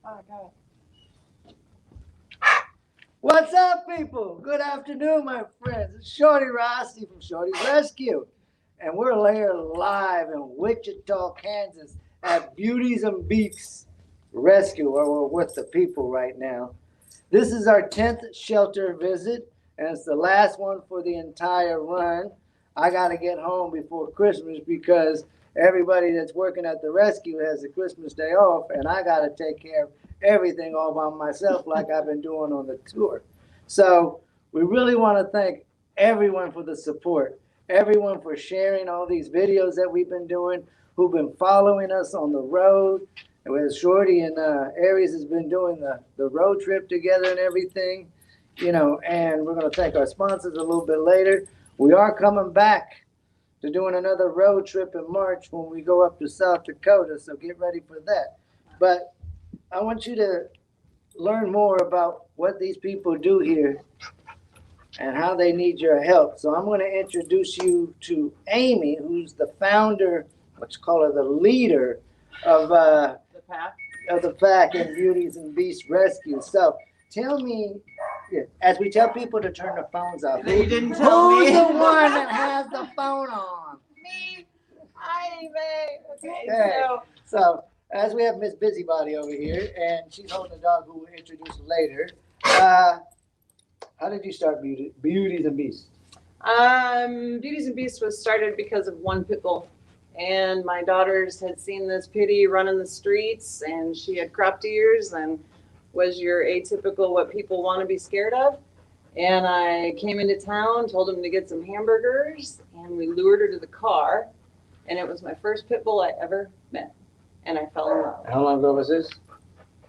Oh, God. What's up, people? Good afternoon, my friends. It's Shorty Rossi from Shorty's Rescue, and we're here live in Wichita, Kansas at Beauties and Beats Rescue, where we're with the people right now. This is our 10th shelter visit, and it's the last one for the entire run. I got to get home before Christmas because everybody that's working at the rescue has a Christmas day off, and I got to take care of everything all by myself like I've been doing on the tour. So we really want to thank everyone for the support, everyone for sharing all these videos that we've been doing, who've been following us on the road. And with Shorty and Aries has been doing the road trip together and everything, and we're going to thank our sponsors a little bit later. We are coming back to doing another road trip in March when we go up to South Dakota, so get ready for that. But I want you to learn more about what these people do here and how they need your help. So I'm going to introduce you to Amy, who's the founder, let's call her the leader of The pack. the pack in Beauties and Beast Rescue. So tell me, as we tell people to turn the phones off, You didn't tell who's me. the one that has the phone on? Me. Hi, Amy. Okay, Hey. So as we have Miss Busybody over here, and she's holding a dog who we'll introduce later. How did you start Beauties and Beasts? Beauties and Beasts was started because of one pit bull. And my daughters had seen this pitty running the streets, and she had cropped ears and was your atypical what people want to be scared of. And I came into town, told them to get some hamburgers, and we lured her to the car. And it was my first pit bull I ever met. And I fell in love. How long ago was this?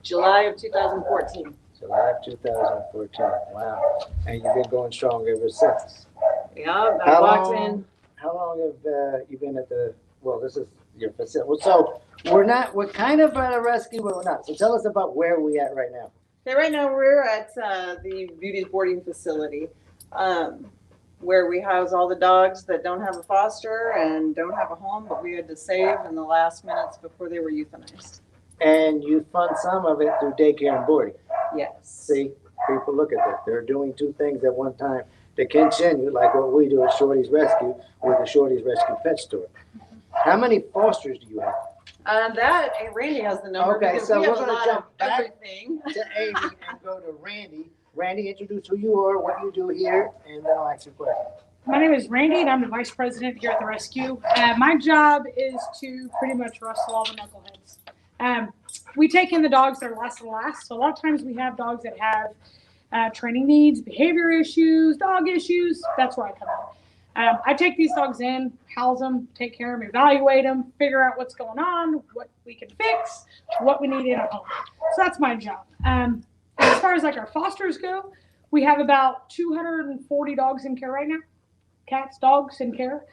July of 2014. July of 2014. Wow. And you've been going strong ever since. Yeah, I walked in. How long have you been at this is your facility. So we're kind of at a rescue, but we're not. So tell us about where we at right now. Okay, right now we're at the Beauties boarding facility, where we house all the dogs that don't have a foster and don't have a home, but we had to save in the last minutes before they were euthanized. And you fund some of it through daycare and boarding. Yes. See, people look at that. They're doing two things at one time. They continue, like what we do at Shorty's Rescue with the Shorty's Rescue Pet Store. How many fosters do you have? Randy has the number. Okay, because so we we're have a gonna lot jump of back everything. to Amy and go to Randy. Randy, introduce who you are, what you do here, and then I'll ask you a question. My name is Randy, and I'm the vice president here at the rescue. My job is to pretty much wrestle all the knuckleheads. We take in the dogs that are last to last. So a lot of times we have dogs that have training needs, behavior issues, dog issues. That's where I come in. I take these dogs in, house them, take care of them, evaluate them, figure out what's going on, what we can fix, what we need in a home. So that's my job. As far as like our fosters go, we have about 240 dogs in care right now. Cats, dogs in care.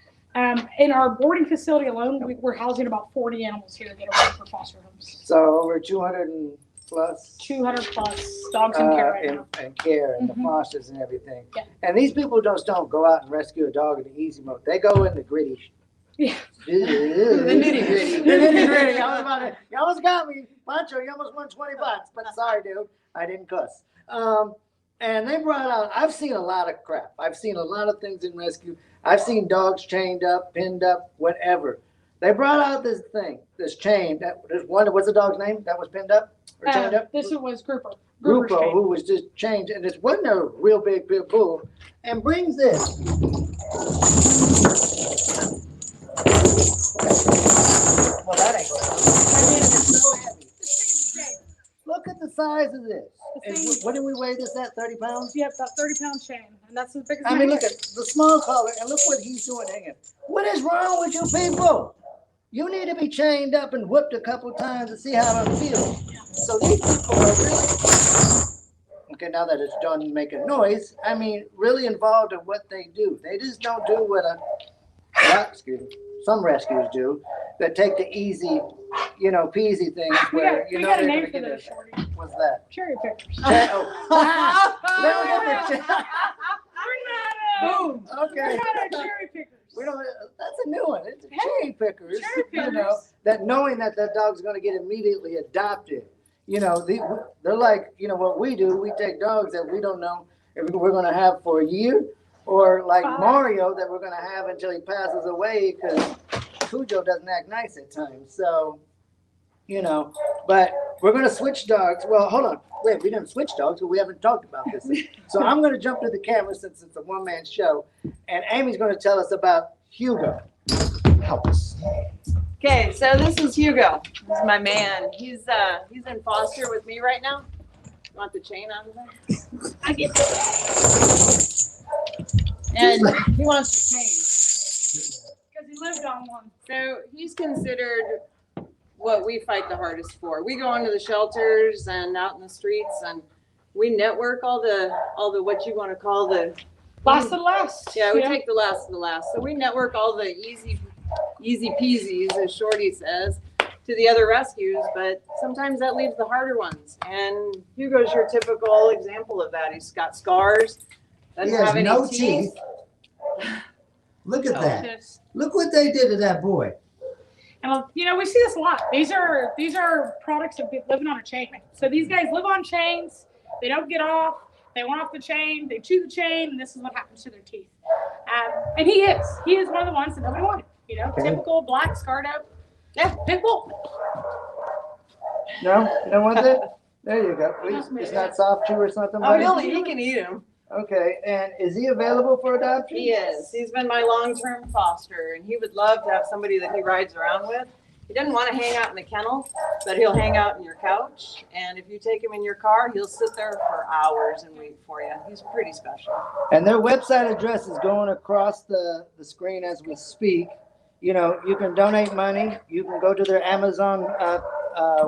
In our boarding facility alone, we're housing about 40 animals here that are ready for foster homes. So over 200 and plus 200 plus dogs in care right now. And care and Mhm. the fosters and everything. Yeah. And these people just don't go out and rescue a dog in the easy mode. They go in the gritty. Yeah. The nitty-gritty. The nitty-gritty. You almost got me. Pancho, you almost won $20, but sorry, dude. I didn't cuss. And they brought out, I've seen a lot of crap. I've seen a lot of things in rescue. I've seen dogs chained up, pinned up, whatever. They brought out this thing, this chain. There's one, what's the dog's name that was pinned up or chained up? This was Grouper. Grupo, who was just chained, and this wasn't a real big pit bull, and brings this. Well, that ain't going on. It's so heavy. This thing is a chain. Look at the size of this. And what did we weigh this at, 30 pounds? Yep, about 30-pound chain, and that's as big as I mean, look at the small collar, and look what he's doing hanging. What is wrong with you people? You need to be chained up and whipped a couple times to see how it feels. So these people are really, okay, now that it's done making noise, I mean, really involved in what they do. They just don't do what some rescues do, that take the easy, peasy things where, we got a name for get those, it. Shorty. What's that? Cherry pickers. Oh. Let me get the Boom. Okay. We got our cherry pickers. We don't. That's a new one. It's a cherry pickers. Cherry pickers. That knowing that dog's going to get immediately adopted. they're like, what we do. We take dogs that we don't know if we're going to have for a year, or like Mario that we're going to have until he passes away because Cujo doesn't act nice at times. So, but we're going to switch dogs. Well, hold on. Wait, we didn't switch dogs, but we haven't talked about this. So I'm going to jump to the camera since it's a one-man show, and Amy's going to tell us about Hugo. Help us. Okay, so this is Hugo. This is my man. He's in foster with me right now. You want the chain out of there? I get it. And he wants the chain Because he lived on one. So he's considered what we fight the hardest for. We go into the shelters and out in the streets, and we network all the what you want to call the Last of the last. Yeah, we take the last of the last. So we network all the easy peasies, as Shorty says, to the other rescues, but sometimes that leaves the harder ones. And Hugo's your typical example of that. He's got scars, doesn't have any no teeth. Look at that. Just- Look what they did to that boy. And we see this a lot. These are products of living on a chain. So these guys live on chains. They don't get off. They want off the chain. They chew the chain, and this is what happens to their teeth. And he is one of the ones that nobody wanted. Okay. Typical black scarred up. Yeah, pit bull. No, you don't want that? There you go. It's not soft chew or something. Buddy? He can eat him. Okay, and is he available for adoption? He is. He's been my long-term foster, and he would love to have somebody that he rides around with. He doesn't want to hang out in the kennel, but he'll hang out in your couch. And if you take him in your car, he'll sit there for hours and wait for you. He's pretty special. And their website address is going across the screen as we speak. You can donate money. You can go to their Amazon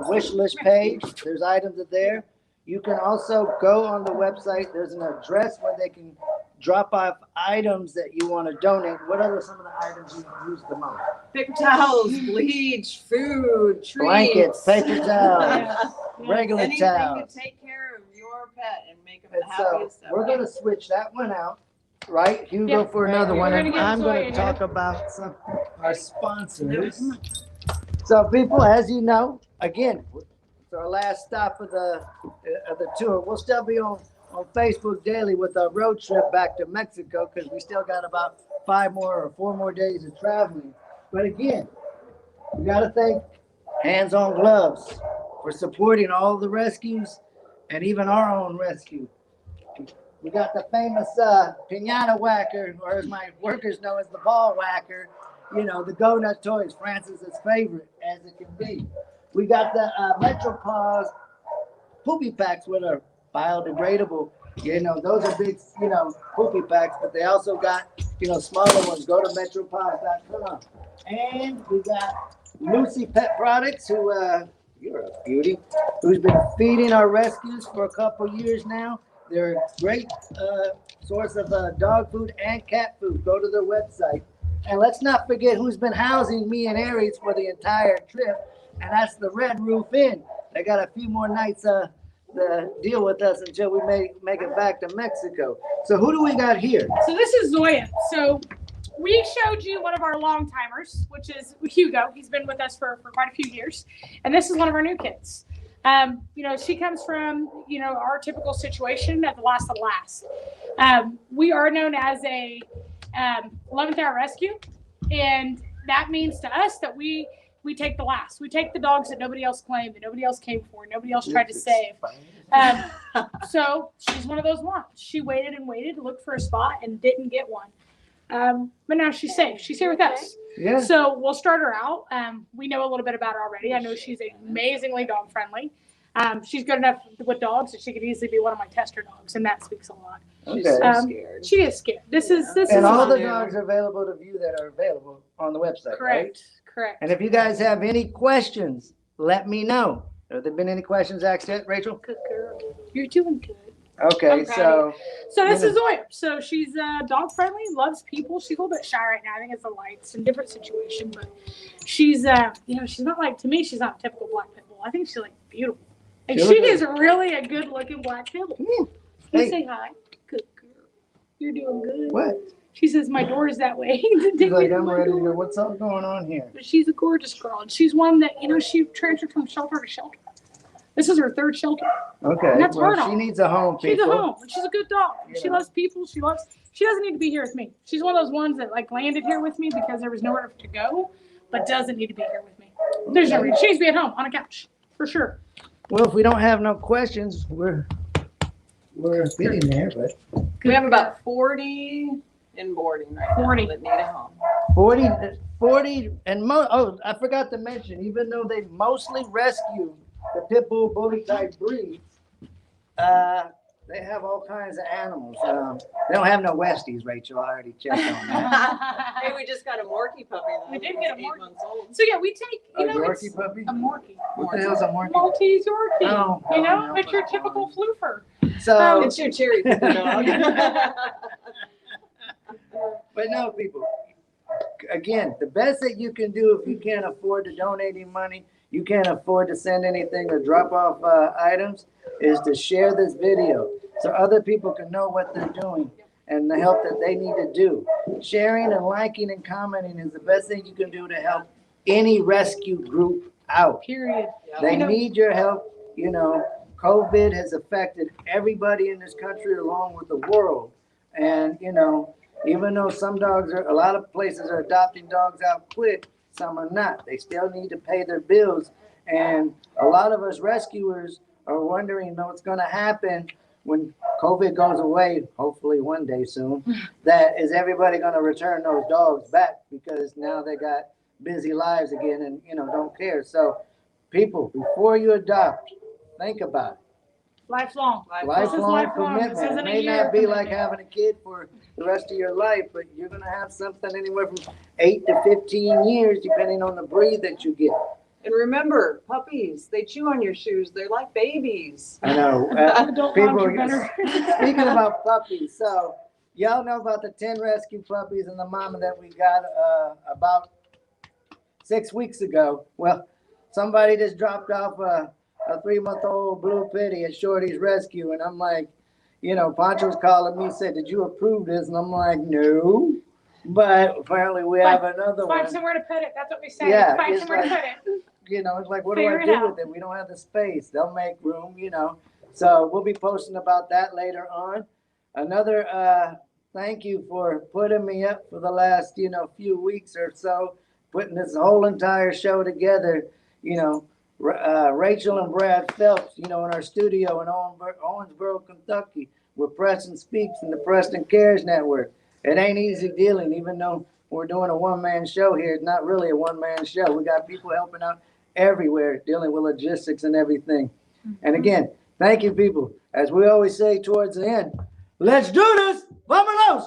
wish list page. There's items there. You can also go on the website. There's an address where they can drop off items that you want to donate. What are some of the items you use the most? Paper towels, bleach, food, treats. Blankets, paper towels, regular Anything towels. to take care of your pet and make them And the so happiest we're going to switch that one out, right? Hugo for another You're one. gonna And get I'm going Zoya to talk about some of our sponsors. So people, as you know, again, it's our last stop of the tour. We'll still be on Facebook daily with our road trip back to Mexico because we still got about 4 more days of traveling. But again, we got to thank Hands on Gloves for supporting all the rescues and even our own rescue. We got the famous piñata whacker, or as my workers know as the ball whacker, the Go Nut Toys, Francis's favorite as it can be. We got the Metropaws poopy packs with a biodegradable. Those are big, poopy packs, but they also got, smaller ones. Go to metropaws.com. And we got Lucy Pet Products, who, you're a beauty, who's been feeding our rescues for a couple years now. They're a great source of dog food and cat food. Go to their website. And let's not forget who's been housing me and Aries for the entire trip, and that's the Red Roof Inn. They got a few more nights to deal with us until we make it back to Mexico. So who do we got here? So this is Zoya. So we showed you one of our long timers, which is Hugo. He's been with us for quite a few years. And this is one of our new kids. She comes from, our typical situation at the last of the last. We are known as a 11th hour rescue. And that means to us that we take the last. We take the dogs that nobody else claimed, that nobody else came for, nobody else tried to save. So she's one of those ones. She waited and waited, looked for a spot, and didn't get one. But now she's safe. She's here with us. Yeah. So we'll start her out. We know a little bit about her already. I know she's amazingly dog friendly. She's good enough with dogs that she could easily be one of my tester dogs, and that speaks a lot. She's Okay. so scared. She is scared. This is And all the new. dogs are available to view that are available on the website, right? Correct. And if you guys have any questions, let me know. Have there been any questions asked yet, Rachel? Good girl. You're doing good. Okay, I'm proud so So this is Zoya. So she's dog friendly, loves people. She's a little bit shy right now. I think it's the lights and different situation, but she's she's not like, to me, she's not a typical black pit bull. I think she's like beautiful. Like She she looks is really a good looking black pit bull. come here. Can you Hey. say hi? Good girl. You're doing good. What? She says my door is that way. She's like, I'm ready to go. What's all going on here? But she's a gorgeous girl, and she's one that she transferred from shelter to shelter. This is her third shelter. Okay. That's Well, hard she on. needs a home, She's people. a home. And she's a good dog. You She know. loves people. She doesn't need to be here with me. She's one of those ones that like landed here with me because there was nowhere to go, but doesn't need to be here with me. There's no Okay. reason. She needs to be at home on a couch for sure. Well, if we don't have no questions, we're Getting there, but We have about 40 in boarding right now 40. that need a home. 40 and I forgot to mention, even though they mostly rescue the pit bull bully type breeds, they have all kinds of animals. They don't have no Westies, Rachel. I already checked on that. Hey, we just got a Morkie puppy though. We did get a He's 8 Morkie. months old. So yeah, we take, A you know, it's Yorkie puppy? a Morkie. What the hell's a Morkie? Maltese Yorkie. Oh, you oh, know, no, it's your that's typical floofer. So, It's your cherry pepper dog. but no, people. Again, the best that you can do if you can't afford to donate any money, you can't afford to send anything or drop off items, is to share this video so other people can know what they're doing and the help that they need to do. Sharing and liking and commenting is the best thing you can do to help any rescue group out. Period. They You know- need your help. You know, COVID has affected everybody in this country along with the world. And, you know, even though a lot of places are adopting dogs out quick, some are not. They still need to pay their bills. And a lot of us rescuers are wondering what's going to happen when COVID goes away, hopefully one day soon. That is everybody going to return those dogs back because now they got busy lives again and, you know, don't care. So people, before you adopt, think about it. Lifelong. Lifelong lifelong. This commitment. It isn't a may year not be like commitment. having a kid for the rest of your life, but you're gonna have something anywhere from 8 to 15 years, depending on the breed that you get. And remember, puppies, they chew on your shoes. They're like babies. I know. Adult people dogs are are better. Speaking about puppies, so y'all know about the 10 rescue puppies and the mama that we got about 6 weeks ago. Well, somebody just dropped off a 3-month-old blue pitty at Shorty's Rescue, and I'm like, you know, Pancho's calling me, said, "Did you approve this?" And I'm like, "No," but apparently we have another Find one. somewhere to put it. That's what we say. Yeah, Find it's somewhere to like- put it. You know, it's like, what do Figure I it do out. with it? We don't have the space. They'll make room, you know. So we'll be posting about that later on. Another thank you for putting me up for the last, you know, few weeks or so, putting this whole entire show together. You know, Rachel and Brad Phelps, you know, in our studio in Owensboro, Kentucky, with Preston Speaks and the Preston Cares Network. It ain't easy dealing, even though we're doing a one-man show here. It's not really a one-man show. We got people helping out everywhere, dealing with logistics and everything. And again, thank you, people. As we always say towards the end, let's do this. Vámonos!